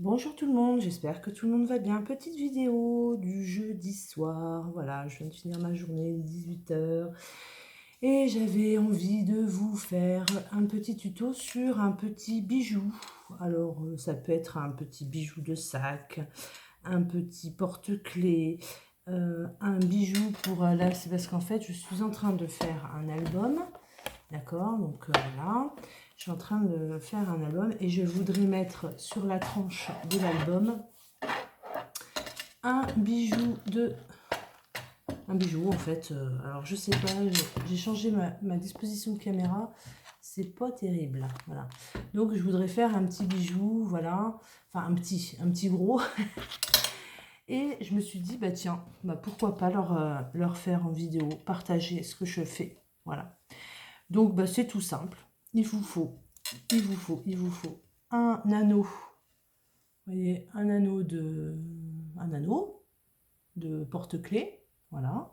Bonjour tout le monde, j'espère que tout le monde va bien. Petite vidéo du jeudi soir. Voilà, je viens de finir ma journée, 18 h. Et j'avais envie de vous faire un petit tuto sur un petit bijou. Alors, ça peut être un petit bijou de sac, un petit porte-clés, un bijou pour... là, c'est parce qu'en fait, je suis en train de faire un album. D'accord, donc voilà, je suis en train de faire un album et je voudrais mettre sur la tranche de l'album un bijou en fait. Alors je sais pas, j'ai changé ma disposition de caméra, c'est pas terrible. Voilà, donc je voudrais faire un petit bijou, voilà, enfin un petit gros. Et je me suis dit, bah tiens, bah pourquoi pas leur faire en vidéo, partager ce que je fais. Voilà. Donc bah, c'est tout simple. Il vous faut un anneau. Vous voyez, un anneau de porte-clés. Voilà.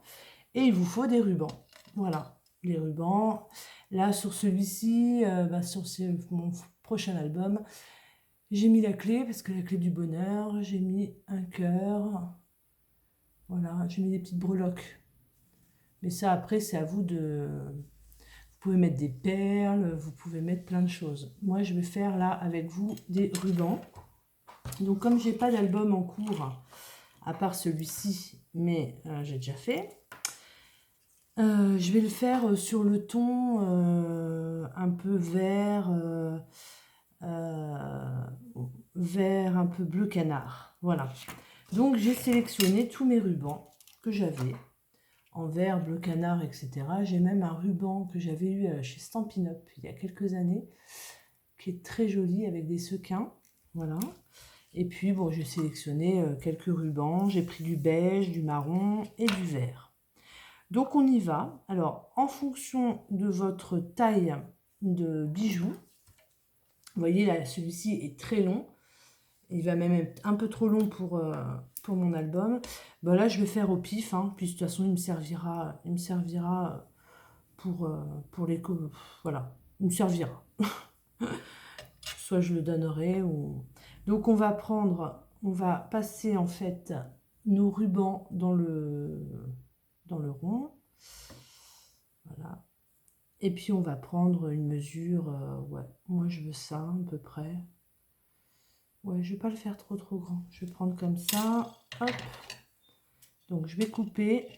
Et il vous faut des rubans. Voilà. Les rubans. Là, sur celui-ci, sur mon prochain album, j'ai mis la clé, parce que la clé du bonheur, j'ai mis un cœur. Voilà, j'ai mis des petites breloques. Mais ça, après, c'est à vous de... Vous pouvez mettre des perles, vous pouvez mettre plein de choses. Moi, je vais faire là avec vous des rubans. Donc, comme j'ai pas d'album en cours, à part celui-ci, mais j'ai déjà fait, je vais le faire sur le ton un peu vert, vert un peu bleu canard. Voilà. Donc, j'ai sélectionné tous mes rubans que j'avais en vert, bleu canard, etc. J'ai même un ruban que j'avais eu chez Stampin' Up il y a quelques années, qui est très joli avec des sequins. Voilà. Et puis, bon, j'ai sélectionné quelques rubans. J'ai pris du beige, du marron et du vert. Donc, on y va. Alors, en fonction de votre taille de bijoux, vous voyez, là, celui-ci est très long. Il va même être un peu trop long pour mon album. Ben là, je vais faire au pif. Hein, puis, de toute façon, il me servira pour les... Voilà, il me servira. Soit je le donnerai ou... Donc on va passer en fait nos rubans dans le rond. Voilà. Et puis on va prendre une mesure, ouais, moi je veux ça à peu près. Ouais, je vais pas le faire trop grand. Je vais prendre comme ça. Hop. Donc je vais couper.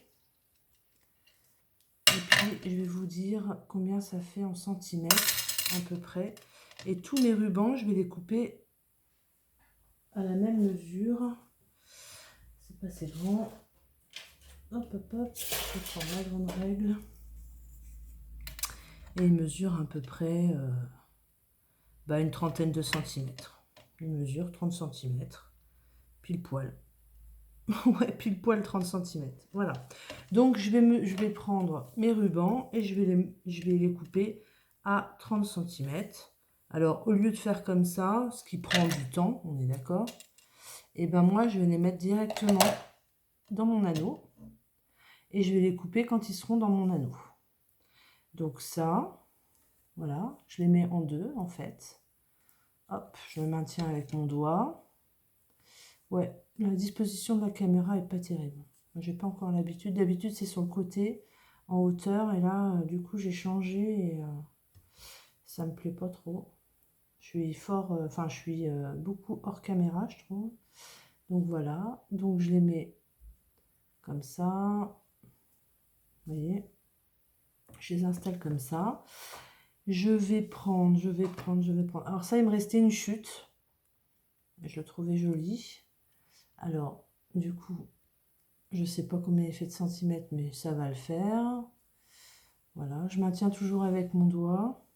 Et puis je vais vous dire combien ça fait en centimètres à peu près. Et tous mes rubans, je vais les couper à la même mesure. C'est pas assez grand. Hop, hop, hop. Je prends ma grande règle. Et il mesure à peu près une trentaine de centimètres. Il mesure 30 centimètres. Pile poil. Ouais, pile poil 30 centimètres. Voilà. Donc je vais prendre mes rubans et je vais les couper à 30 centimètres. Alors au lieu de faire comme ça, ce qui prend du temps, on est d'accord, et ben moi je vais les mettre directement dans mon anneau et je vais les couper quand ils seront dans mon anneau. Donc ça, voilà, je les mets en deux en fait. Hop, je le maintiens avec mon doigt. Ouais, la disposition de la caméra est pas terrible. J'ai pas encore l'habitude. D'habitude, c'est sur le côté, en hauteur. Et là, du coup, j'ai changé et ça me plaît pas trop. Je suis je suis beaucoup hors caméra, je trouve. Donc voilà. Donc je les mets comme ça. Vous voyez, je les installe comme ça. Je vais prendre. Alors ça, il me restait une chute. Je le trouvais joli. Alors, du coup, je sais pas combien il fait de centimètres, mais ça va le faire. Voilà, je maintiens toujours avec mon doigt.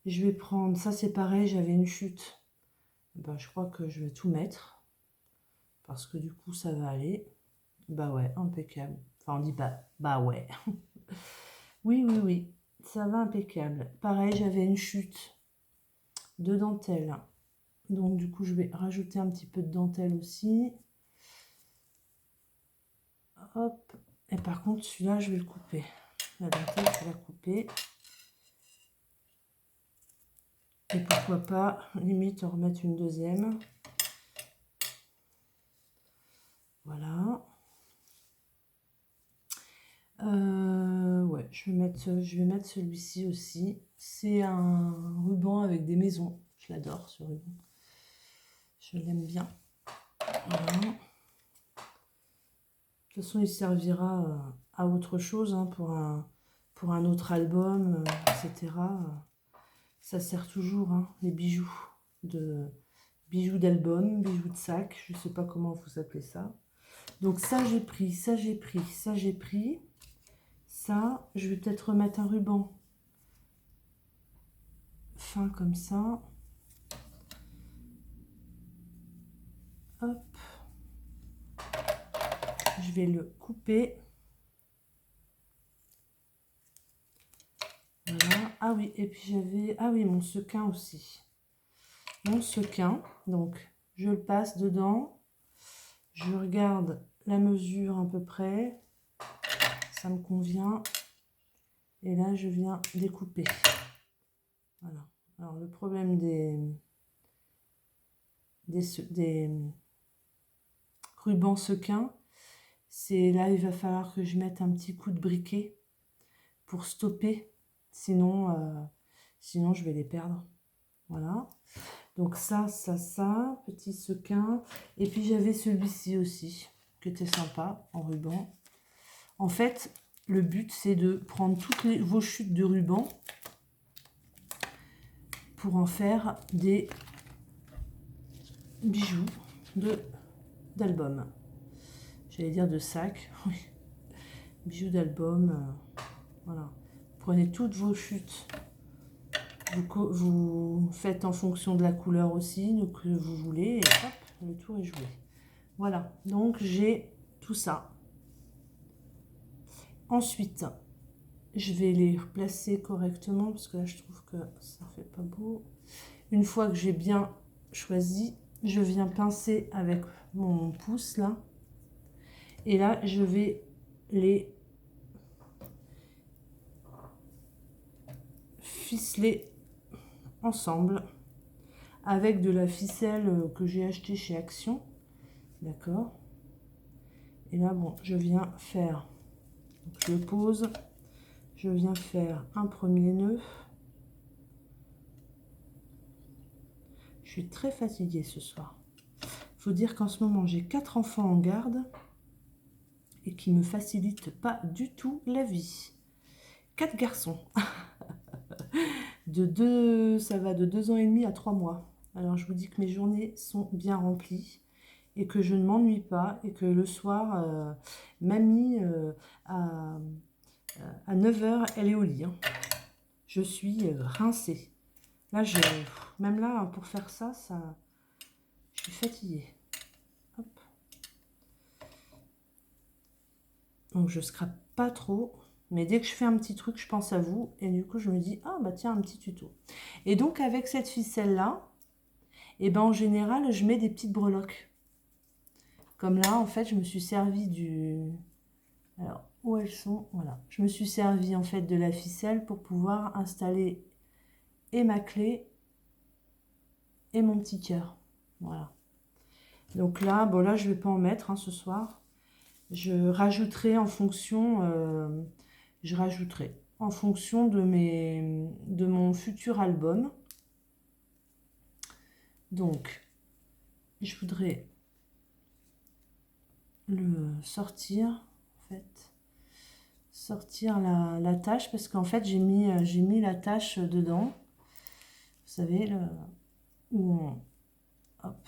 Je vais prendre, ça c'est pareil, j'avais une chute. Ben, je crois que je vais tout mettre. Parce que du coup, ça va aller. Bah ouais, impeccable. Enfin, on dit pas, bah ouais. Oui, oui, oui, ça va impeccable. Pareil, j'avais une chute de dentelle. Donc du coup, je vais rajouter un petit peu de dentelle aussi. Hop. Et par contre, celui-là, je vais le couper. La dentelle, je vais la couper. Et pourquoi pas, limite, en remettre une deuxième. Voilà. Ouais, je vais mettre celui-ci aussi. C'est un ruban avec des maisons. Je l'adore, ce ruban. Je l'aime bien. Voilà. De toute façon, il servira à autre chose, hein, pour un autre album, etc. Ça sert toujours, hein, les bijoux d'album, bijoux de sac, je ne sais pas comment vous appelez ça. Donc ça, j'ai pris, ça, j'ai pris, ça, j'ai pris. Ça, je vais peut-être remettre un ruban fin comme ça. Hop. Je vais le couper. Voilà. Ah oui, et puis j'avais... Ah oui, mon sequin aussi. Mon sequin. Donc, je le passe dedans. Je regarde la mesure à peu près. Ça me convient. Et là, je viens découper. Voilà. Alors, le problème des rubans sequins, c'est là, il va falloir que je mette un petit coup de briquet pour stopper. Sinon, sinon je vais les perdre. Voilà. Donc ça, petit sequin. Et puis j'avais celui-ci aussi, qui était sympa, en ruban. En fait, le but, c'est de prendre toutes vos chutes de ruban pour en faire des bijoux d'album. J'allais dire de sac, oui. Bijoux d'album, voilà. Prenez toutes vos chutes. Vous faites en fonction de la couleur aussi, donc que vous voulez, et hop, le tour est joué. Voilà, donc j'ai tout ça. Ensuite, je vais les placer correctement, parce que là, je trouve que ça fait pas beau. Une fois que j'ai bien choisi, je viens pincer avec mon pouce, là. Et là, je vais les ficeler ensemble avec de la ficelle que j'ai achetée chez Action. D'accord. Et là, bon, je viens faire... Donc, je pose. Je viens faire un premier nœud. Je suis très fatiguée ce soir. Il faut dire qu'en ce moment, j'ai 4 enfants en garde et qui ne me facilitent pas du tout la vie. 4 garçons. Ça va de 2 ans et demi à 3 mois. Alors, je vous dis que mes journées sont bien remplies et que je ne m'ennuie pas et que le soir, mamie, à 9h, elle est au lit. Hein. Je suis rincée. Là, même là, pour faire ça, je suis fatiguée. Hop. Donc, je scrape pas trop. Mais dès que je fais un petit truc, je pense à vous. Et du coup, je me dis, ah bah tiens, un petit tuto. Et donc, avec cette ficelle-là, et ben en général, je mets des petites breloques. Comme là, en fait, je me suis servi du... Alors, où elles sont? Voilà. Je me suis servi, en fait, de la ficelle pour pouvoir installer et ma clé et mon petit cœur. Voilà. Donc là, bon là, je vais pas en mettre, hein, ce soir. Je rajouterai en fonction... je rajouterai en fonction de mon futur album. Donc, je voudrais le sortir, en fait, sortir la tâche, parce qu'en fait, j'ai mis la tâche dedans. Vous savez, où hop,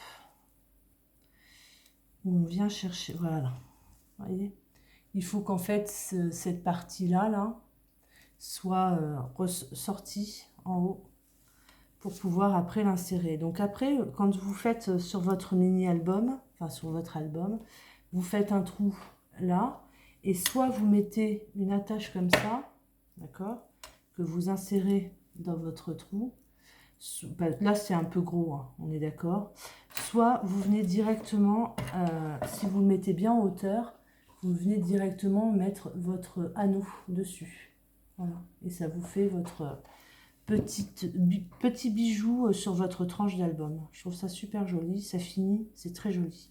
où on vient chercher, voilà. Vous voyez, il faut qu'en fait, cette partie-là, là, soit ressortie en haut pour pouvoir après l'insérer. Donc après, quand vous faites sur votre mini-album, enfin sur votre album, vous faites un trou là, et soit vous mettez une attache comme ça, d'accord, que vous insérez dans votre trou. Là, c'est un peu gros, hein, on est d'accord. Soit vous venez directement, si vous le mettez bien en hauteur, vous venez directement mettre votre anneau dessus. Voilà, et ça vous fait votre petit bijou sur votre tranche d'album. Je trouve ça super joli, ça finit, c'est très joli.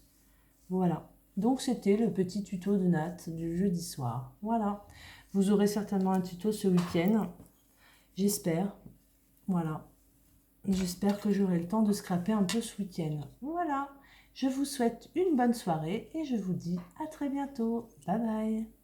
Voilà. Donc c'était le petit tuto de Nat du jeudi soir. Voilà. Vous aurez certainement un tuto ce week-end. J'espère. Voilà. J'espère que j'aurai le temps de scraper un peu ce week-end. Voilà. Je vous souhaite une bonne soirée et je vous dis à très bientôt. Bye bye.